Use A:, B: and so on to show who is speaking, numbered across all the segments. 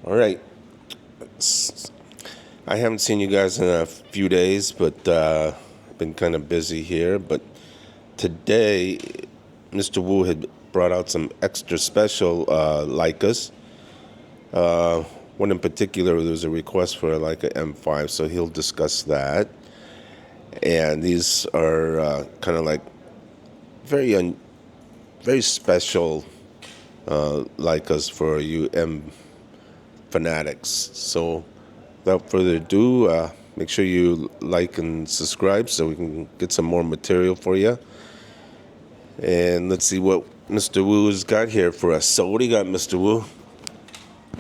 A: All right. I haven't seen you guys in a few days, but I've been kind of busy here. But today, Mr. Wu had brought out some extra special Leicas. One in particular, there was a request for a Leica M5, so he'll discuss that. And these are kind of like very special Leicas for you M fanatics. So without further ado, make sure you like and subscribe so we can get some more material for you. And let's see what Mr. Wu's got here for us. So what do you got, Mr. Wu?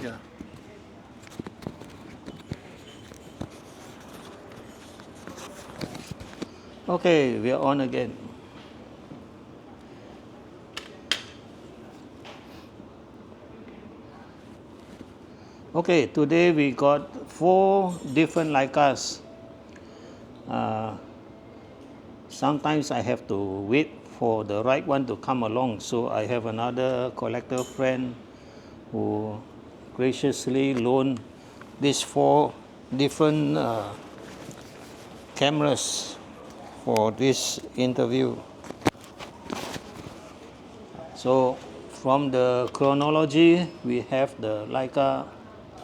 B: Yeah. Okay, we are on again. Okay, today we got 4 different Leicas. Sometimes I have to wait for the right one to come along, so I have another collector friend who graciously loaned these 4 different cameras for this interview. So from the chronology, we have the Leica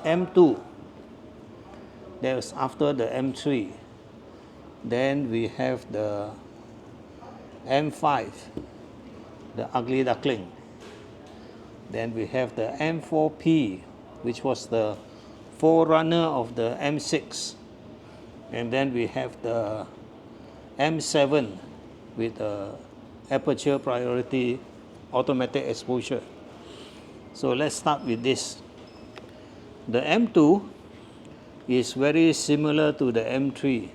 B: M2, that was after the M3. Then we have the M5, the ugly duckling. Then we have the M4P, which was the forerunner of the M6. And then we have the M7 with the aperture priority automatic exposure. So let's start with this. The M2 is very similar to the M3.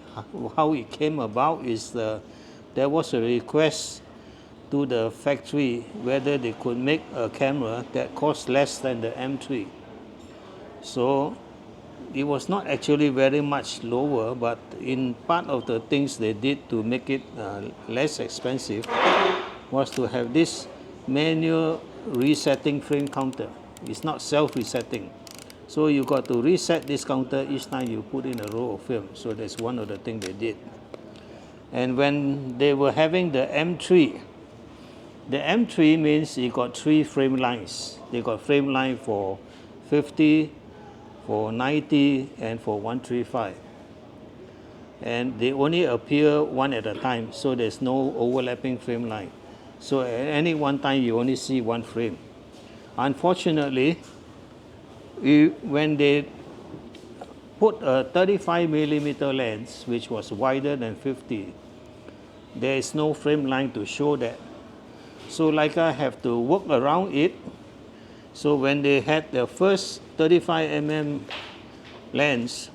B: How it came about is there was a request to the factory whether they could make a camera that cost less than the M3. So it was not actually very much lower, but in part of the things they did to make it less expensive was to have this manual resetting frame counter. It's not self-resetting. So you got to reset this counter each time you put in a roll of film. So that's one of the things they did. And when they were having the M3 means you got 3 frame lines. They got frame line for 50, for 90, and for 135. And they only appear one at a time, so there's no overlapping frame line. So at any one time, you only see one frame. Unfortunately, when they put a 35 millimeter lens, which was wider than 50, there is no frame line to show that. So Leica have to work around it. So when they had the first 35 mm lens,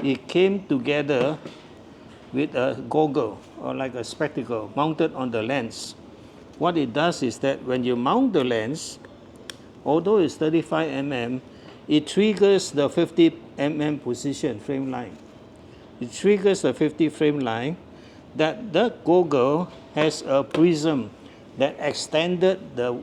B: it came together with a goggle or like a spectacle mounted on the lens. What it does is that when you mount the lens, although it's 35 mm, it triggers the 50 mm position frame line. It triggers the 50 frame line that the goggle has a prism that extended the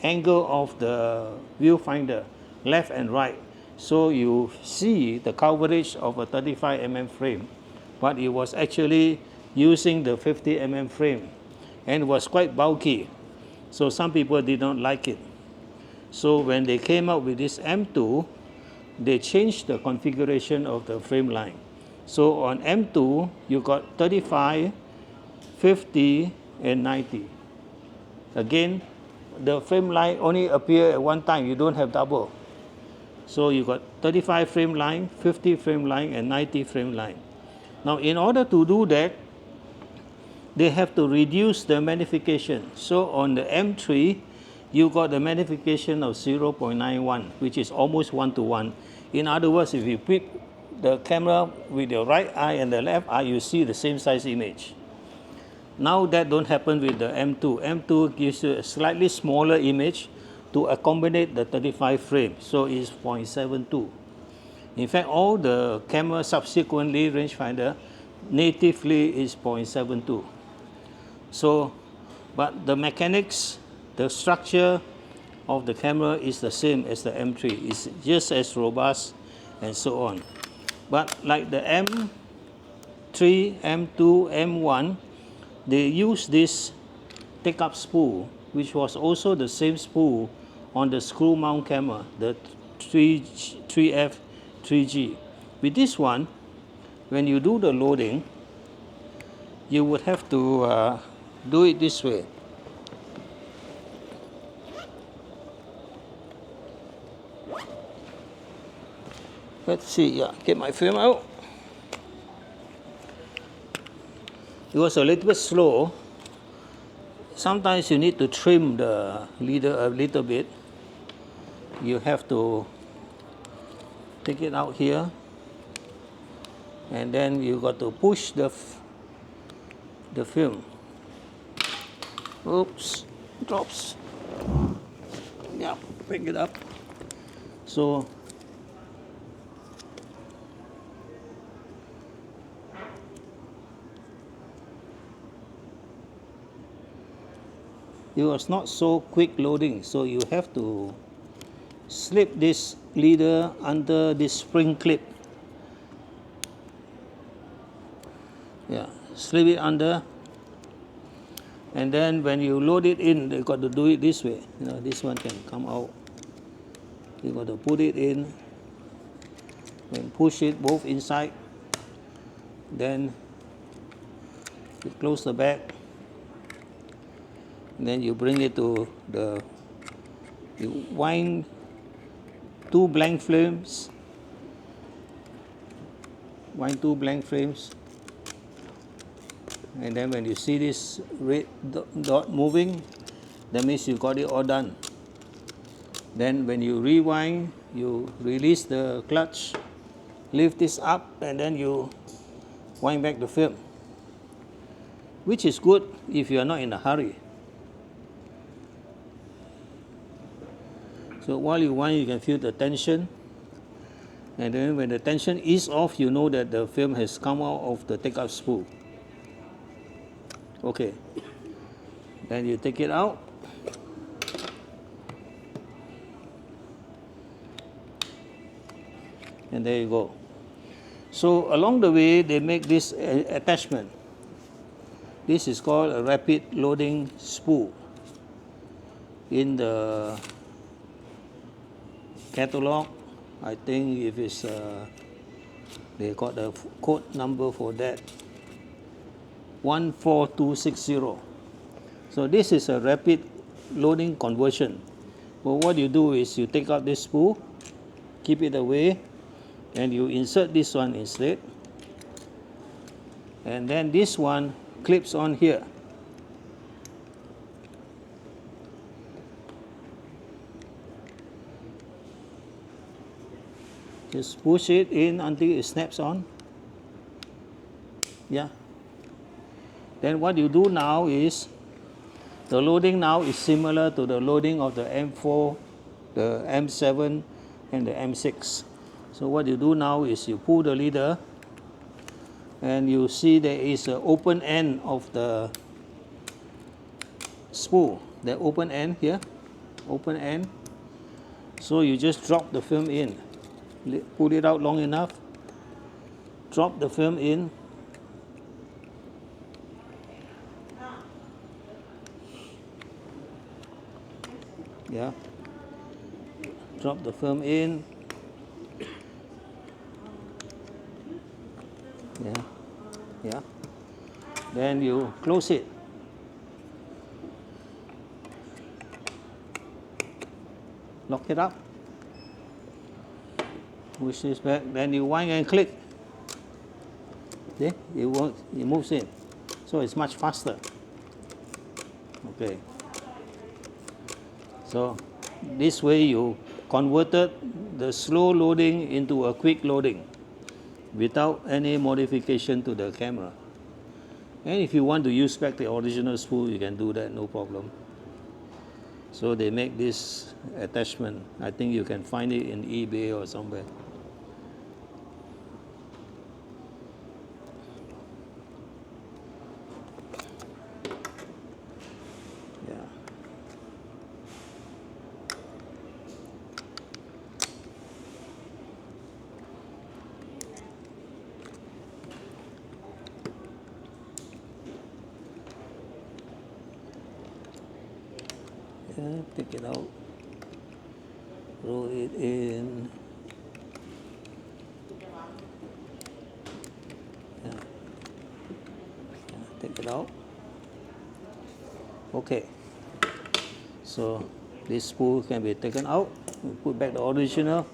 B: angle of the viewfinder left and right. So you see the coverage of a 35 mm frame, but it was actually using the 50 mm frame and was quite bulky. So some people did not like it. So when they came out with this M2, they changed the configuration of the frame line. So on M2, you got 35, 50, and 90. Again, the frame line only appear at one time. You don't have double. So you got 35 frame line, 50 frame line, and 90 frame line. Now, in order to do that, they have to reduce the magnification. So on the M3, you got the magnification of 0.91, which is almost 1:1. In other words, if you put the camera with your right eye and the left eye, you see the same size image. Now that don't happen with the M2. M2 gives you a slightly smaller image to accommodate the 35 frame, so it's 0.72. In fact, all the cameras subsequently rangefinder natively is 0.72. So, but the mechanics, the structure, of the camera is the same as the M3. It's just as robust and so on. But like the M3, M2, M1, they use this take-up spool, which was also the same spool on the screw mount camera, the 3F 3G. With this one, when you do the loading, you would have to do it this way. Let's see, yeah, get my film out. It was a little bit slow. Sometimes you need to trim the leader a little bit. You have to take it out here, and then you got to push the film. Oops, drops. Yeah, pick it up. So it was not so quick loading, so you have to slip this leader under this spring clip. Yeah, slip it under, and then when you load it in, you got to do it this way. You know, this one can come out. You got to put it in and push it both inside. Then you close the back. And then you bring it to you wind 2 blank frames. Wind 2 blank frames. And then when you see this red dot moving, that means you got it all done. Then when you rewind, you release the clutch, lift this up, and then you wind back the film, which is good if you are not in a hurry. So while you wind, you can feel the tension, and then when the tension is off, you know that the film has come out of the take-up spool. Okay, then you take it out. And there you go. So along the way, they make this attachment. This is called a rapid loading spool. In the catalog, I think if it's they got a code number for that, 14260. So this is a rapid loading conversion. Well, what you do is you take out this spool, keep it away, and you insert this one instead, and then this one clips on here. Just push it in until it snaps on. Yeah. Then what you do now is, the loading now is similar to the loading of the M4, the M7, and the M6. So what you do now is you pull the leader, and you see there is an open end of the spool. The open end here, open end. So you just drop the film in. Pull it out long enough, drop the film in, yeah, drop the film in, yeah, then you close it, lock it up, push this back, then you wind and click. See, it moves in, so it's much faster. Okay, so this way you converted the slow loading into a quick loading without any modification to the camera. And if you want to use back the original spool, you can do that, no problem. So they make this attachment. I think you can find it in eBay or somewhere. Yeah. Okay, take it out, roll it in. Take it out. Okay, so this spool can be taken out. We put back the original.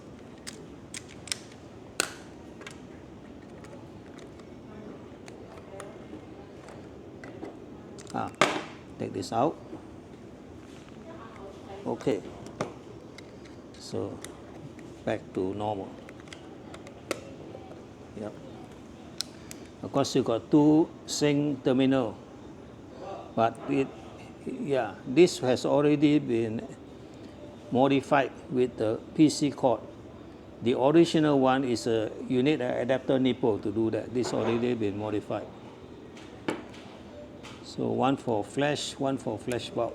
B: Take this out. Okay, so back to normal. Yep. Of course, you got two sync terminal, but this has already been modified with the PC cord. The original one is you need an adapter nipple to do that. This already been modified. So one for flash, one for flash bulb.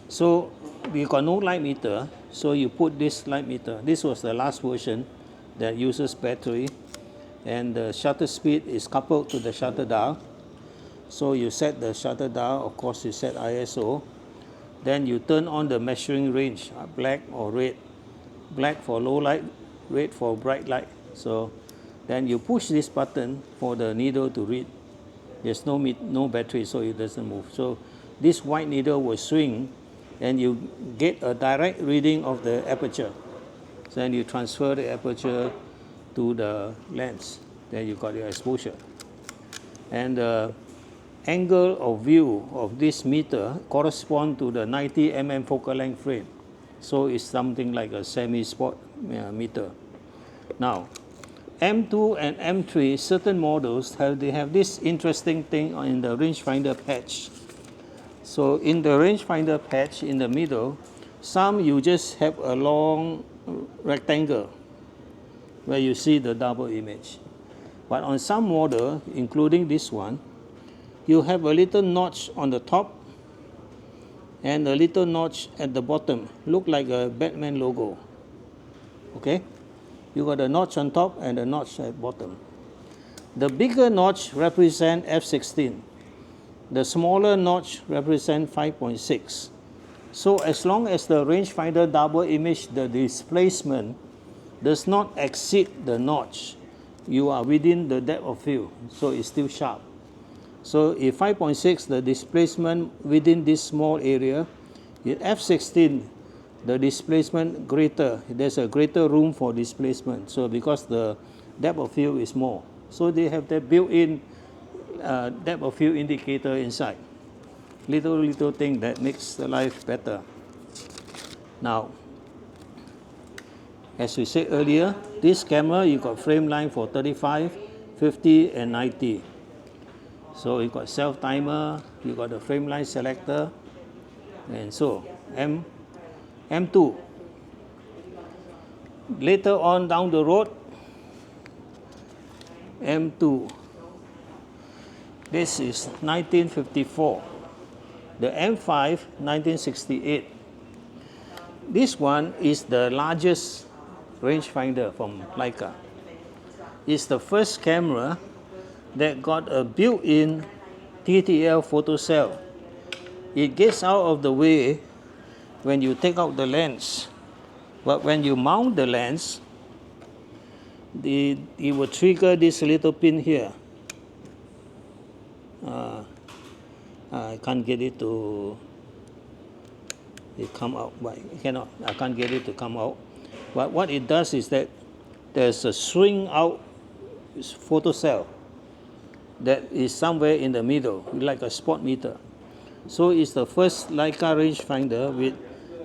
B: So we got no light meter, so you put this light meter. This was the last version that uses battery, and the shutter speed is coupled to the shutter dial. So you set the shutter dial, of course you set ISO, then you turn on the measuring range, black or red. Black for low light, red for bright light. So then you push this button for the needle to read. There's no battery, so it doesn't move. So this white needle will swing, and you get a direct reading of the aperture. So then you transfer the aperture to the lens. Then you got your exposure. And the angle of view of this meter corresponds to the 90 mm focal length frame. So it's something like a semi-spot meter. Now, M2 and M3, certain models have this interesting thing in the rangefinder patch. So in the rangefinder patch in the middle, some you just have a long rectangle where you see the double image. But on some model, including this one, you have a little notch on the top and a little notch at the bottom, look like a Batman logo. Okay? You got a notch on top and a notch at bottom. The bigger notch represents f16. The smaller notch represents 5.6. So as long as the rangefinder double image, the displacement does not exceed the notch, you are within the depth of field, so it's still sharp. So if 5.6, the displacement within this small area, in f16, the displacement greater, there's a greater room for displacement. So because the depth of field is more. So they have that built-in depth of field indicator inside. Little thing that makes the life better. Now, as we said earlier, this camera, you got frame line for 35, 50, and 90. So you got self timer, you got the frame line selector, and so M2. Later on down the road, M2. This is 1954. The M5, 1968. This one is the largest rangefinder from Leica. It's the first camera that got a built-in TTL photocell. It gets out of the way when you take out the lens, but when you mount the lens, it will trigger this little pin here. I can't get it to come out, but I can't get it to come out. But what it does is that there's a swing out photocell that is somewhere in the middle, like a spot meter. So it's the first Leica rangefinder with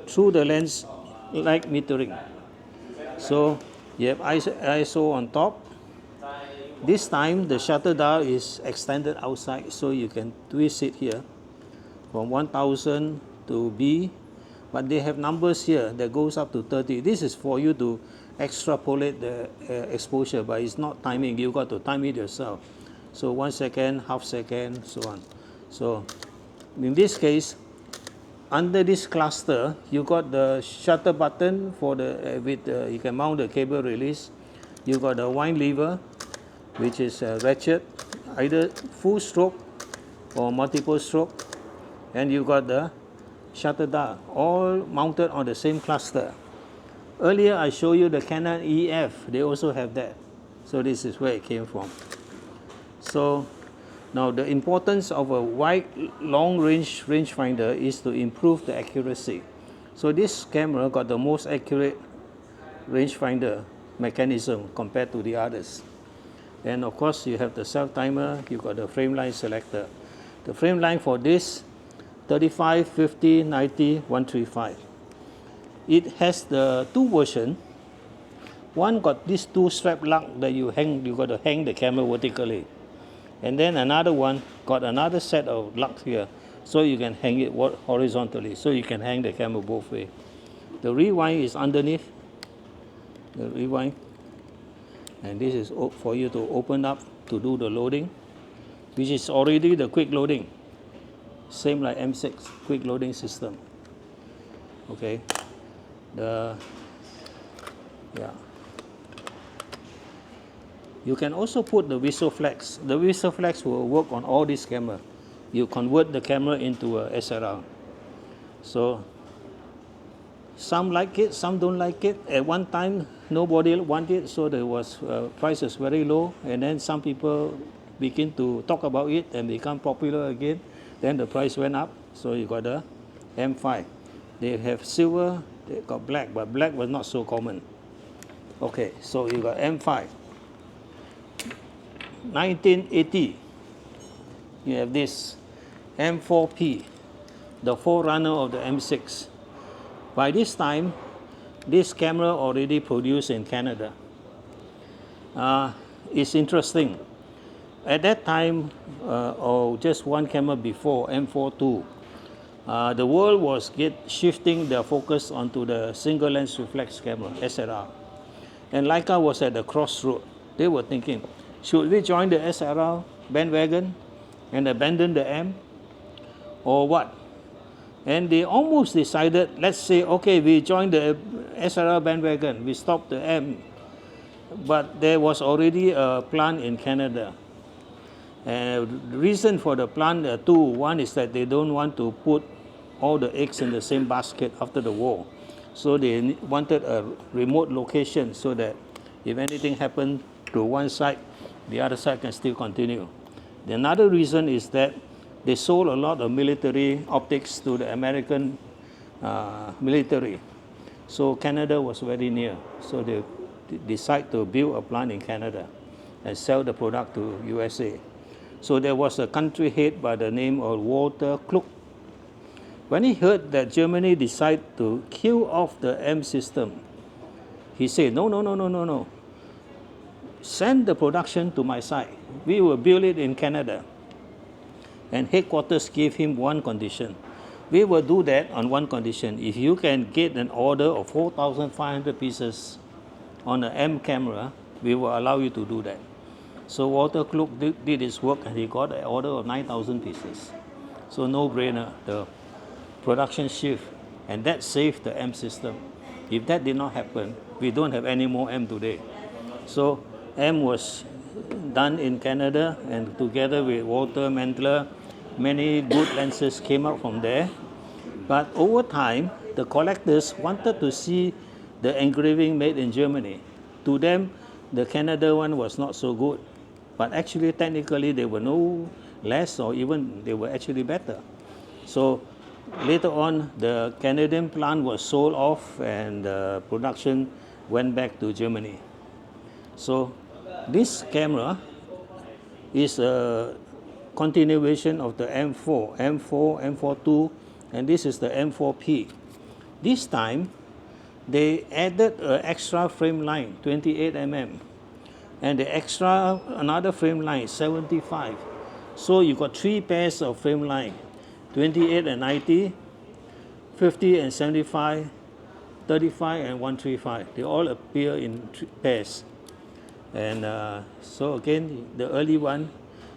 B: through the lens light metering. So you have ISO on top. This time the shutter dial is extended outside, so you can twist it here from 1000 to B, but they have numbers here that goes up to 30. This is for you to extrapolate the exposure, but it's not timing. You got to time it yourself. So 1 second, half second, so on. So in this case, under this cluster, you got the shutter button for the you can mount the cable release. You got the wind lever, which is a ratchet, either full stroke or multiple stroke, and you got the shutter dial, all mounted on the same cluster. Earlier I showed you the Canon EF, they also have that. So this is where it came from. So now the importance of a wide long range rangefinder is to improve the accuracy. So this camera got the most accurate rangefinder mechanism compared to the others. And of course you have the self timer, you got the frame line selector. The frame line for this 35, 50, 90, 135. It has the two versions. One got this two strap lock that you got to hang the camera vertically. And then another one got another set of locks here, so you can hang it horizontally, so you can hang the camera both ways. The rewind is underneath, the rewind, and this is for you to open up to do the loading, which is already the quick loading, same like M6 quick loading system. Okay, you can also put the VisoFlex. The VisoFlex will work on all these cameras. You convert the camera into a SLR. So some like it, some don't like it. At one time, nobody wanted it, so there was prices very low. And then some people begin to talk about it and become popular again. Then the price went up. So you got the M5. They have silver, they got black, but black was not so common. Okay, so you got M5. 1980, you have this M4P, the forerunner of the M6. By this time, this camera already produced in Canada. It's interesting. At that time, or just one camera before, M42, the world was shifting their focus onto the single lens reflex camera, SLR. And Leica was at the crossroad. They were thinking, should we join the SLR bandwagon and abandon the M, or what? And they almost decided, let's say, okay, we join the SLR bandwagon, we stop the M. But there was already a plant in Canada. And the reason for the plant are two. One is that they don't want to put all the eggs in the same basket after the war. So they wanted a remote location so that if anything happened to one side, the other side can still continue. Another reason is that they sold a lot of military optics to the American military. So Canada was very near. So they decided to build a plant in Canada and sell the product to USA. So there was a country head by the name of Walter Kluck. When he heard that Germany decided to kill off the M system, he said, no. Send the production to my site. We will build it in Canada. And headquarters gave him one condition. We will do that on one condition. If you can get an order of 4,500 pieces on an M camera, we will allow you to do that. So Walter Kluck did his work and he got an order of 9,000 pieces. So no brainer, the production shift, and that saved the M system. If that did not happen, we don't have any more M today. So M was done in Canada, and together with Walter Mantler, many good lenses came out from there. But over time, the collectors wanted to see the engraving made in Germany. To them, the Canada one was not so good. But actually, technically, they were no less, or even they were actually better. So later on, the Canadian plant was sold off and the production went back to Germany. So this camera is a continuation of the M4, M42, and this is the M4P. This time, they added an extra frame line, 28 mm, and the extra another frame line, 75. So you got three pairs of frame line, 28 and 90, 50 and 75, 35 and 135. They all appear in pairs. And so again, the early one,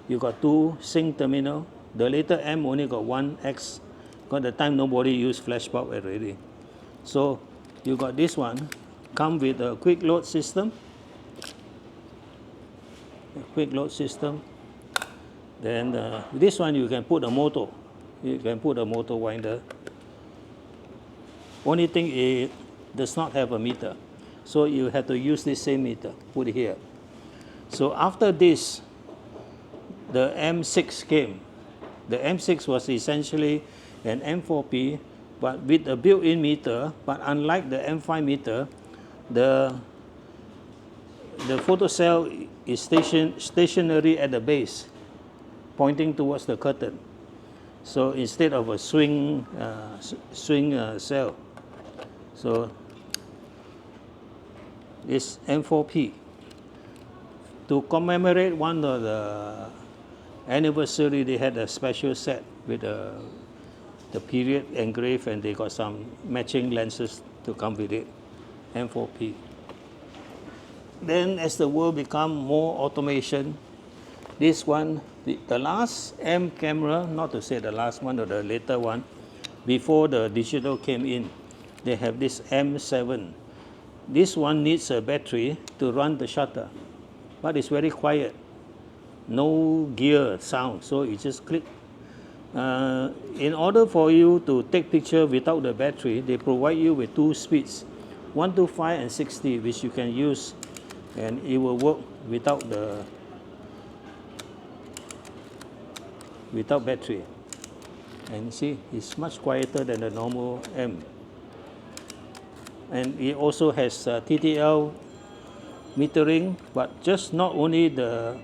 B: you got two sync terminal. The later M only got one X. Because at the time nobody used flash bulb already. So you got this one, come with a quick load system. Then this one you can put a motor. You can put a motor winder. Only thing it does not have a meter. So you have to use this same meter, put it here. So after this, the M6 came. The M6 was essentially an M4P, but with a built-in meter. But unlike the M5 meter, the photocell is stationary at the base, pointing towards the curtain. So instead of a swing cell, so it's M4P. To commemorate one of the anniversary, they had a special set with the period engraved, and they got some matching lenses to come with it, M4P. Then as the world become more automation, this one, the last M camera, not to say the last one or the later one, before the digital came in, they have this M7. This one needs a battery to run the shutter, but it's very quiet. No gear sound, so you just click. In order for you to take picture without the battery, they provide you with two speeds, 125 and 60, which you can use, and it will work without battery. And see, it's much quieter than the normal M. And it also has TTL metering, but just not only the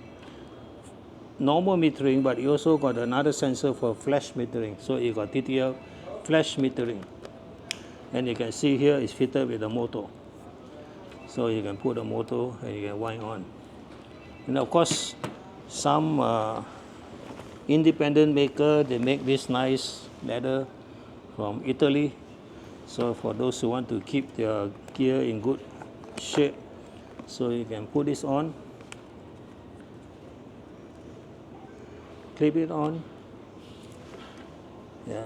B: normal metering, but you also got another sensor for flash metering. So you got TTL flash metering. And you can see here it's fitted with a motor. So you can put a motor and you can wind on. And of course, some independent maker, they make this nice leather from Italy. So for those who want to keep their gear in good shape, so you can put this on, clip it on, yeah.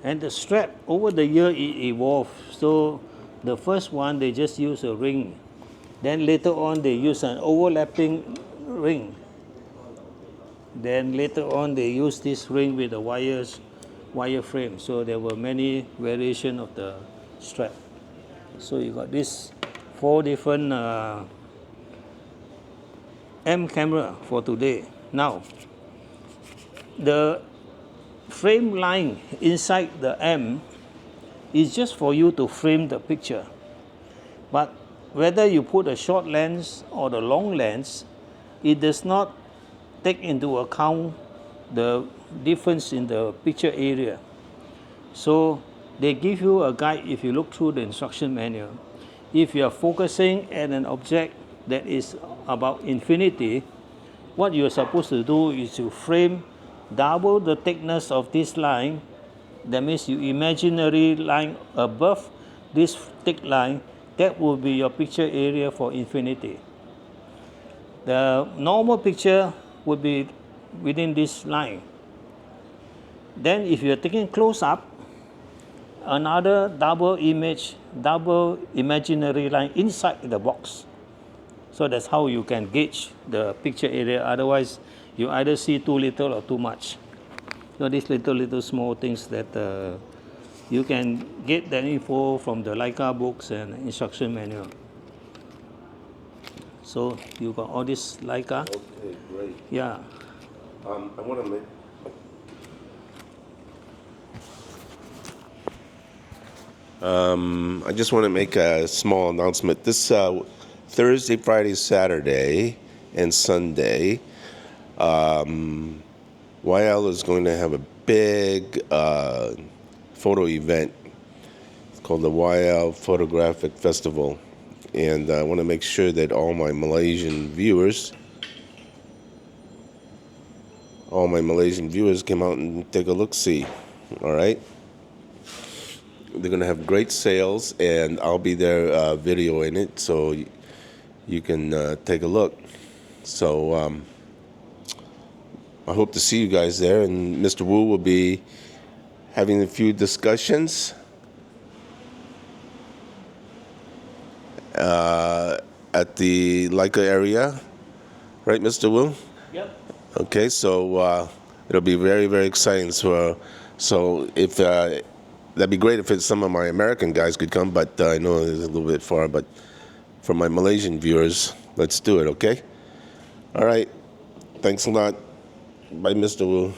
B: And the strap, over the year, it evolved. So the first one, they just use a ring. Then later on, they use an overlapping ring. Then later on, they use this ring with a wire frame. So there were many variations of the strap. So you got this 4 different M camera for today. Now, the frame line inside the M is just for you to frame the picture. But whether you put a short lens or the long lens, it does not take into account the difference in the picture area. So they give you a guide if you look through the instruction manual. If you are focusing at an object that is about infinity, what you are supposed to do is to frame double the thickness of this line. That means your imaginary line above this thick line, that will be your picture area for infinity. The normal picture would be within this line. Then if you're taking close up, another double imaginary line inside the box. So that's how you can gauge the picture area. Otherwise, you either see too little or too much. So these little small things that you can get that info from the Leica books and instruction manual. So you got all this Leica.
A: Okay, great.
B: Yeah.
A: I want to make. I just want to make a small announcement. This Thursday, Friday, Saturday, and Sunday, YL is going to have a big photo event. It's called the YL Photographic Festival. And I want to make sure that all my Malaysian viewers come out and take a look-see. All right? They're going to have great sales, and I'll be there videoing it, so you can take a look. So I hope to see you guys there, and Mr. Wu will be having a few discussions at the Leica area. Right, Mr. Wu?
B: Yep.
A: Okay, so it'll be very, very exciting. So if that'd be great if some of my American guys could come, but I know it's a little bit far. But for my Malaysian viewers, let's do it, okay? All right. Thanks a lot. Bye, Mr. Wu.